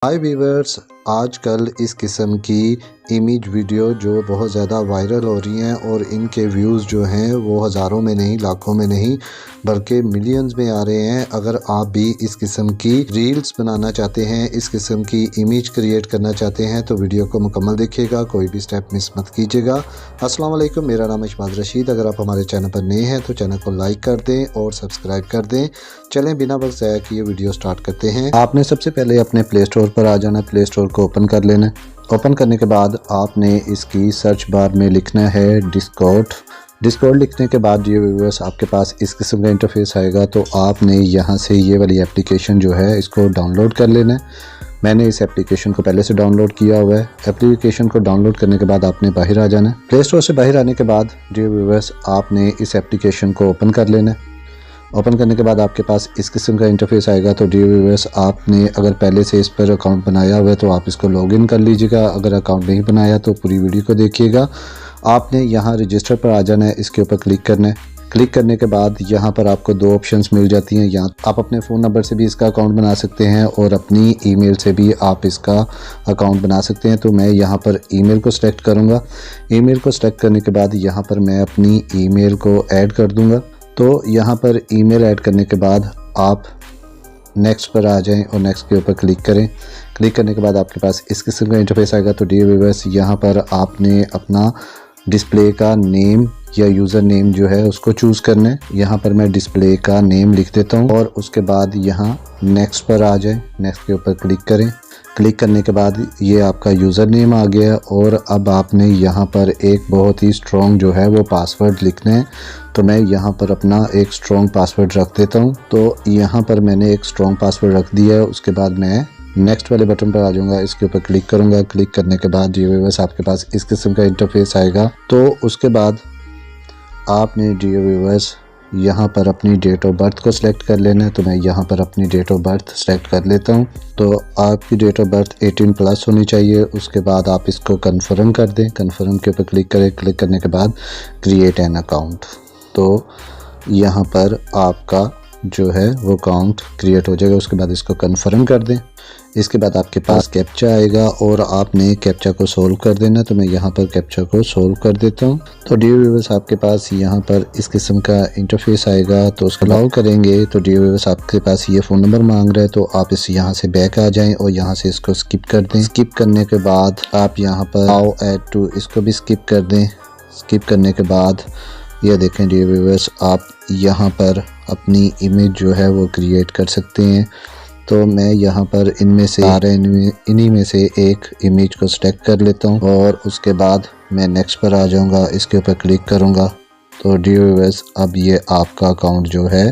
हाय viewers, आजकल इस किस्म की इमेज वीडियो जो बहुत ज़्यादा वायरल हो रही हैं और इनके व्यूज़ जो हैं वो हज़ारों में नहीं, लाखों में नहीं बल्कि मिलियंस में आ रहे हैं। अगर आप भी इस किस्म की रील्स बनाना चाहते हैं, इस किस्म की इमेज क्रिएट करना चाहते हैं तो वीडियो को मुकम्मल देखिएगा, कोई भी स्टेप मिस मत कीजिएगा। अस्सलाम वालेकुम, मेरा नाम इशमाद रशीद। अगर आप हमारे चैनल पर नए हैं तो चैनल को लाइक कर दें और सब्सक्राइब कर दें। चलें बिना वक्त ज़ाया किए वीडियो स्टार्ट करते हैं। आपने सबसे पहले अपने प्ले स्टोर पर आ जाना, प्ले स्टोर को ओपन कर लेना। ओपन करने के बाद आपने इसकी सर्च बार में लिखना है डिस्कॉर्ड। डिस्कॉर्ड लिखने के बाद ये व्यूअर्स आपके पास इस किस्म का इंटरफेस आएगा, तो आपने यहाँ से ये वाली एप्लीकेशन जो है इसको डाउनलोड कर लेना है। मैंने इस एप्लीकेशन को पहले से डाउनलोड किया हुआ है। एप्लीकेशन को डाउनलोड करने के बाद आपने बाहर आ जाना है। प्ले स्टोर से बाहर आने के बाद ये व्यूअर्स आपने इस एप्लीकेशन को ओपन कर लेना है। ओपन करने के बाद आपके पास इस किस्म का इंटरफेस आएगा। तो डियर व्यूअर्स, आपने अगर पहले से इस पर अकाउंट बनाया हुआ है तो आप इसको लॉगिन कर लीजिएगा। अगर अकाउंट नहीं बनाया तो पूरी वीडियो को देखिएगा। आपने यहाँ रजिस्टर पर आ जाना है, इसके ऊपर क्लिक करना है। क्लिक करने के बाद यहाँ पर आपको दो ऑप्शंस मिल जाती हैं। यहाँ आप अपने फ़ोन नंबर से भी इसका अकाउंट बना सकते हैं और अपनी ईमेल से भी आप इसका अकाउंट बना सकते हैं। तो मैं यहाँ पर ईमेल को सिलेक्ट करूँगा। ईमेल को सिलेक्ट करने के बाद यहाँ पर मैं अपनी ईमेल को ऐड कर दूँगा। तो यहाँ पर ईमेल ऐड करने के बाद आप नेक्स्ट पर आ जाएं और नेक्स्ट के ऊपर क्लिक करें। क्लिक करने के बाद आपके पास इस किस्म का इंटरफेस आएगा। तो डियर व्यूअर्स, यहाँ पर आपने अपना डिस्प्ले का नेम या यूज़र नेम जो है उसको चूज़ करना है। यहाँ पर मैं डिस्प्ले का नेम लिख देता हूँ और उसके बाद यहाँ नेक्स्ट पर आ जाएं, नेक्स्ट के ऊपर क्लिक करें। क्लिक करने के बाद ये आपका यूज़र नेम आ गया और अब आपने यहाँ पर एक बहुत ही स्ट्रॉन्ग जो है वो पासवर्ड लिखना है। तो मैं यहाँ पर अपना एक स्ट्रॉन्ग पासवर्ड रख देता हूँ। तो यहाँ पर मैंने एक स्ट्रॉन्ग पासवर्ड रख दिया है। उसके बाद मैं नेक्स्ट वाले बटन पर आ जाऊँगा, इसके ऊपर क्लिक करूँगा। क्लिक करने के बाद ये व्यूअर्स आपके पास इस किस्म का इंटरफेस आएगा। तो उसके बाद आपने डियर व्यूअर्स यहाँ पर अपनी डेट ऑफ बर्थ को सिलेक्ट कर लेना है। तो मैं यहाँ पर अपनी डेट ऑफ बर्थ सेलेक्ट कर लेता हूँ। तो आपकी डेट ऑफ बर्थ 18 प्लस होनी चाहिए। उसके बाद आप इसको कंफर्म कर दें। कंफर्म के ऊपर क्लिक करें। क्लिक करने के बाद क्रिएट एन अकाउंट। तो यहाँ पर आपका जो है वो अकाउंट क्रिएट हो जाएगा। उसके बाद इसको कंफर्म कर दें। इसके बाद आपके पास कैप्चा आएगा और आपने कैप्चा को सोल्व कर देना। तो मैं यहाँ पर कैप्चा को सोल्व कर देता हूँ। तो डियर व्यूअर्स, आपके पास यहाँ पर इस किस्म का इंटरफेस आएगा। तो उसको अलाउ करेंगे तो डियर व्यूअर्स आपके पास ये फ़ोन नंबर मांग रहा है। तो आप इस यहाँ से बैक आ जाएं और यहाँ से इसको स्किप कर दें। स्किप करने के बाद आप यहाँ पर हाउ ऐड टू, इसको भी स्किप कर दें। स्किप करने के बाद ये देखें डियर व्यूअर्स, आप यहाँ पर अपनी इमेज जो है वो क्रिएट कर सकते हैं। तो मैं यहाँ पर इनमें से इन्हीं में से एक इमेज को सिलेक्ट कर लेता हूँ और उसके बाद मैं नेक्स्ट पर आ जाऊँगा, इसके ऊपर क्लिक करूँगा। तो डियर व्यूअर्स, अब ये आपका अकाउंट जो है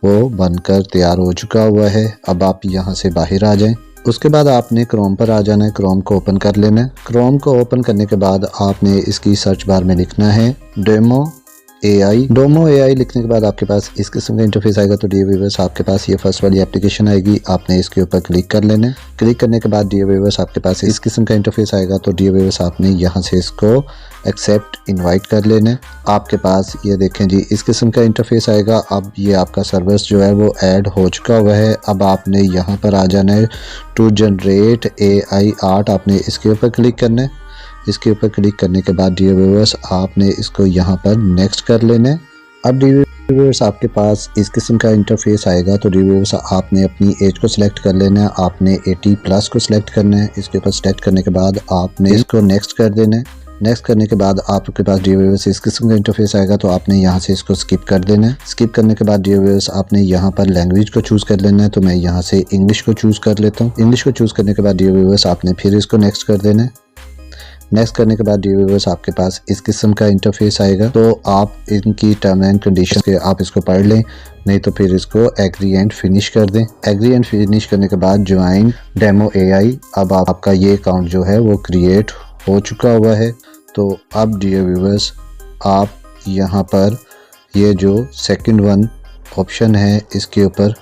वो बनकर तैयार हो चुका हुआ है। अब आप यहाँ से बाहर आ जाएं। उसके बाद आपने क्रोम पर आ जाना है, क्रोम को ओपन कर लेना है। क्रोम को ओपन करने के बाद आपने इसकी सर्च बार में लिखना है डेमो AI लिखने के बाद आपके पास इस किस्म का इंटरफेस आएगा। तो डियर व्यूअर्स, आपके पास ये फर्स्ट वाली एप्लीकेशन आएगी। आपने इसके ऊपर क्लिक कर लेना है। क्लिक करने के बाद डियर व्यूअर्स आपके पास इस किस्म का इंटरफेस आएगा। तो डियर व्यूअर्स, आपने यहाँ से इसको एक्सेप्ट इनवाइट कर लेना है। आपके पास ये देखें जी, इस किस्म का इंटरफेस आएगा। अब ये आपका सर्विस जो है वो ऐड हो चुका हुआ है। अब आपने यहाँ पर आ जाना है टू जनरेट AI आर्ट, आपने इसके ऊपर क्लिक करना है। इसके ऊपर क्लिक करने के बाद डियर व्यूअर्स आपने इसको यहाँ पर नेक्स्ट कर लेना है। अब डियर व्यूअर्स आपके पास इस किस्म का इंटरफेस आएगा। तो डियर व्यूअर्स आपने अपनी एज को सिलेक्ट कर लेना है। आपने 80 प्लस को सिलेक्ट करना है। इसके ऊपर सिलेक्ट करने के बाद आपने इसको नेक्स्ट कर देना है। नेक्स्ट करने के बाद आपके पास डियर व्यूअर्स इस किस्म का इंटरफेस आएगा। तो आपने यहाँ से इसको स्किप कर देना है। स्किप करने के बाद डियर व्यूअर्स आपने यहाँ पर लैंग्वेज को चूज़ कर लेना है। तो मैं यहाँ से इंग्लिश को चूज़ कर लेता हूँ। इंग्लिश को चूज़ करने के बाद डियर व्यूअर्स आपने फिर इसको नेक्स्ट कर देना है। नेक्स्ट करने के बाद डियर व्यूअर्स आपके पास इस किस्म का इंटरफेस आएगा। तो आप इनकी टर्म एंड कंडीशन के आप इसको पढ़ लें, नहीं तो फिर इसको एग्री एंड फिनिश कर दें। एग्री एंड फिनिश करने के बाद ज्वाइन डेमो AI, अब आपका ये अकाउंट जो है वो क्रिएट हो चुका हुआ है। तो अब डियर व्यूअर्स आप यहाँ पर ये जो सेकंड वन ऑप्शन है इसके ऊपर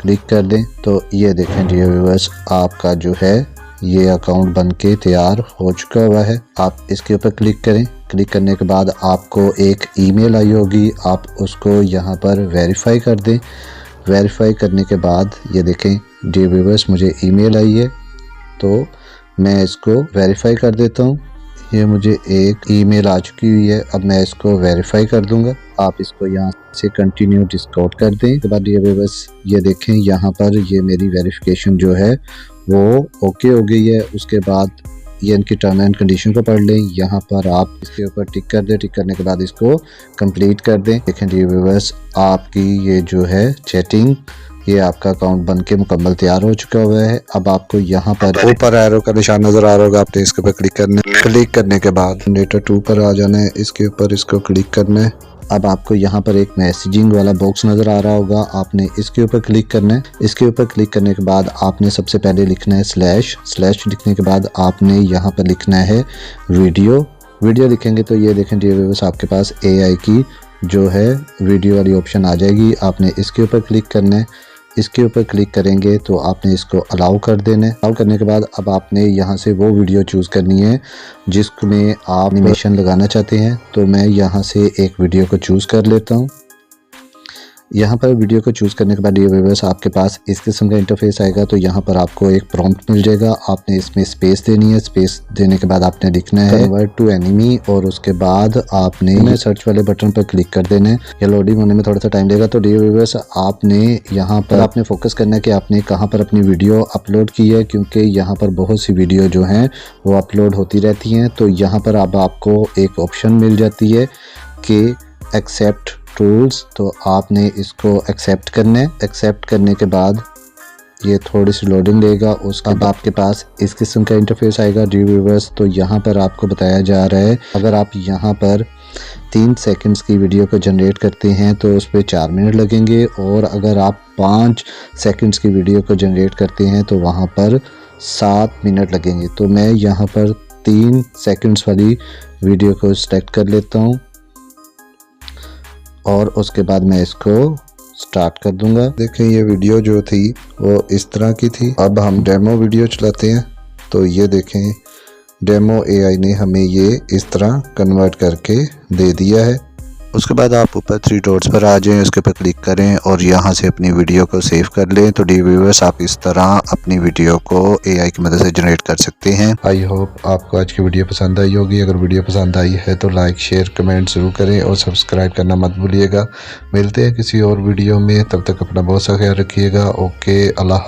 क्लिक कर दें। तो ये देखें डियर व्यूअर्स, आपका जो है ये अकाउंट बनके तैयार हो चुका हुआ है। आप इसके ऊपर क्लिक करें। क्लिक करने के बाद आपको एक ईमेल आई होगी, आप उसको यहाँ पर वेरीफाई कर दें। वेरीफाई करने के बाद ये देखें डियर व्यूअर्स, मुझे ईमेल आई है। तो मैं इसको वेरीफाई कर देता हूँ। ये मुझे एक ईमेल आ चुकी हुई है, अब मैं इसको वेरीफाई कर दूंगा। आप इसको यहाँ से कंटिन्यू डिस्काउंट कर दें। उसके बाद ये बस ये देखें यहाँ पर ये मेरी वेरिफिकेशन जो है वो ओके हो गई है। उसके बाद ये इनकी टर्म एंड कंडीशन को पढ़ लें। यहाँ पर आप इसके ऊपर टिक कर दें। टिक करने के बाद इसको कंप्लीट कर दें। देखें डियर व्यूअर्स, आपकी ये जो है चैटिंग, ये आपका अकाउंट बन के मुकम्मल तैयार हो चुका हुआ है। अब आपको यहाँ पर ऊपर एरो का निशान नज़र आ रहा होगा, आपने इसके ऊपर क्लिक करने के बाद जनरेटर 2 पर आ जाना है। इसके ऊपर इसको क्लिक करना है। अब आपको यहाँ पर एक मैसेजिंग वाला बॉक्स नज़र आ रहा होगा, आपने इसके ऊपर क्लिक करना है। इसके ऊपर क्लिक करने के बाद आपने सबसे पहले लिखना है स्लैश लिखने के बाद आपने यहाँ पर लिखना है वीडियो लिखेंगे तो ये देखें डियर व्यूअर्स, आपके पास AI की जो है वीडियो वाली ऑप्शन आ जाएगी। आपने इसके ऊपर क्लिक करना है। इसके ऊपर क्लिक करेंगे तो आपने इसको अलाउ कर देना है। अलाउ करने के बाद अब आपने यहाँ से वो वीडियो चूज़ करनी है जिसमें आप एनिमेशन लगाना चाहते हैं। तो मैं यहाँ से एक वीडियो को चूज़ कर लेता हूँ। यहाँ पर वीडियो को चूज़ करने के बाद डियर व्यूअर्स, आपके पास इस किस्म का इंटरफेस आएगा। तो यहाँ पर आपको एक प्रॉम्प्ट मिल जाएगा, आपने इसमें स्पेस देनी है। स्पेस देने के बाद आपने लिखना है कन्वर्ट टू एनिमी और उसके बाद आपने सर्च वाले बटन पर क्लिक कर देना है। या लोडिंग होने में थोड़ा सा टाइम लेगा। तो डियर व्यूअर्स, आपने यहाँ पर आपने फोकस करना है कि आपने कहाँ पर अपनी वीडियो अपलोड की है, क्योंकि यहाँ पर बहुत सी वीडियो जो हैं वो अपलोड होती रहती हैं। तो यहाँ पर अब आपको एक ऑप्शन मिल जाती है कि एक्सेप्ट टूल्स, तो आपने इसको एक्सेप्ट करना है। एक्सेप्ट करने के बाद ये थोड़ी सी लोडिंग लेगा। उसके बाद आपके पास इस किस्म का इंटरफेस आएगा डियर व्यूअर्स। तो यहाँ पर आपको बताया जा रहा है अगर आप यहाँ पर 3 सेकंड्स की वीडियो को जनरेट करते हैं तो उस पर 4 मिनट लगेंगे, और अगर आप 5 सेकंड्स की वीडियो को जनरेट करते हैं तो वहाँ पर 7 मिनट लगेंगे। तो मैं यहाँ पर 3 सेकंड्स वाली वीडियो को सिलेक्ट कर लेता हूँ और उसके बाद मैं इसको स्टार्ट कर दूंगा। देखें ये वीडियो जो थी वो इस तरह की थी। अब हम डेमो वीडियो चलाते हैं तो ये देखें डेमो AI ने हमें ये इस तरह कन्वर्ट करके दे दिया है। उसके बाद आप ऊपर 3 डॉट्स पर आ जाएं, उसके पर क्लिक करें और यहाँ से अपनी वीडियो को सेव कर लें। तो डियर व्यूअर्स, आप इस तरह अपनी वीडियो को AI की मदद से जनरेट कर सकते हैं। आई होप आपको आज की वीडियो पसंद आई होगी। अगर वीडियो पसंद आई है तो लाइक शेयर कमेंट ज़रूर करें और सब्सक्राइब करना मत भूलिएगा। मिलते हैं किसी और वीडियो में, तब तक अपना बहुत सा ख्याल रखिएगा। ओके, अल्लाह हाफ़िज़।